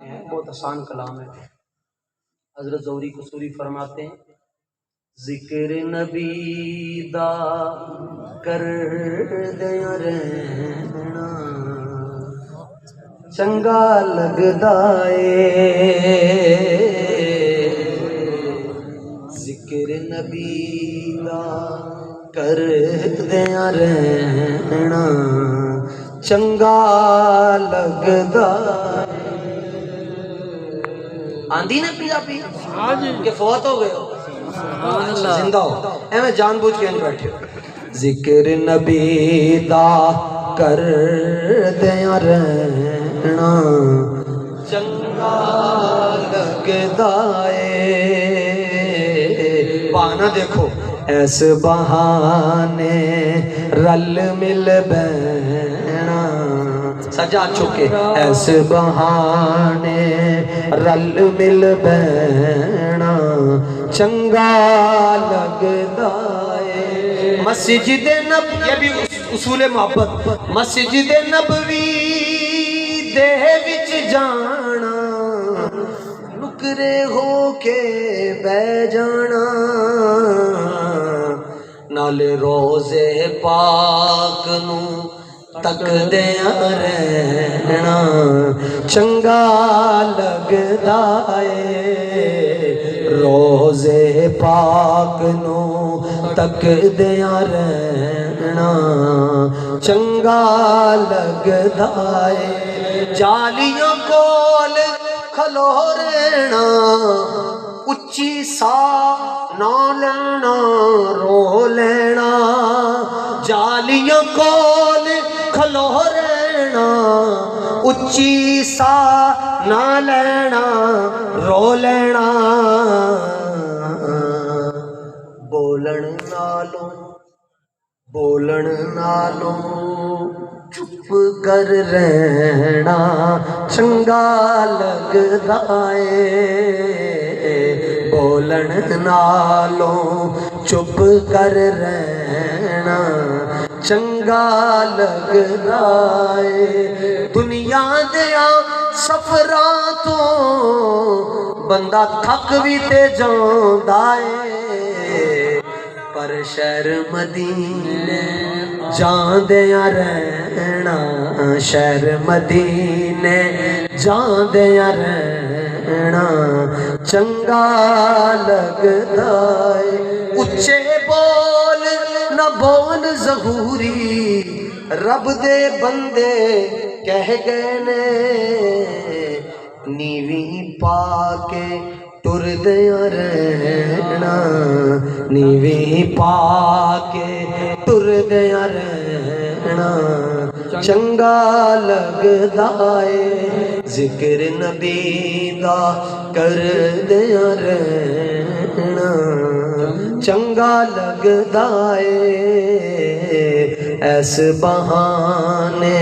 بہت آسان کلام ہے. حضرت زہری قصوری فرماتے ہیں ذکر نبی دا کر دیا رہنا چنگا لگدا اے. ذکر نبی دا کر دیا رہنا چنگا لگدا. آندھی نے پنجابی کہ فوت ہو گئے ہو زندہ ہو ایویں جان بوجھ کے نہیں بیٹھے. ذکر نبی دا کر دیا رہنا چنگا لگدا اے. بہانہ دیکھو ایس بہانے رل مل بہنا سجا چکے ایس بہانے رل مل بہنا چنگا لگدا اے. مسجد نبوی یہ بھی اصول محبت مسجد نبوی دے وچ جانا نکرے ہو کے بہ جانا نالے روزے پاک نو تک دیا رہنا چنگا لگدا اے. روزے پاک نو تک دیا رہنا چنگا لگدا اے. جالیاں کول کھلو رہنا اچھی سا نہ لینا رو لینا. جالیاں کول کھلو رہنا اچھی سا نہ لینا رو لینا. بولن نالوں چپ کر رہنا چنگا لگدا اے. بولن نالوں چپ کر رہنا چنگا لگدا اے. دنیا دیا سفراں تو بندہ تھک بھی تے جاندا اے پر شہر مدینے جاندیا رہنا شہر مدینے جاندیا رہنا چنگا لگدا اے. اچھے بول نہ بول ظہوری رب دے بندے کہہ گئے نے نیویں پا کے ٹر دیا رہنا نیویں پا کے ٹر دیا رہنا چنگا لگدا اے. ذکر نبی دا کر دیا رہنا چنگا لگدا اے. ایس بہانے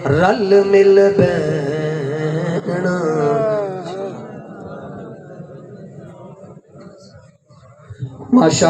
رل مل بہنا. ماشاء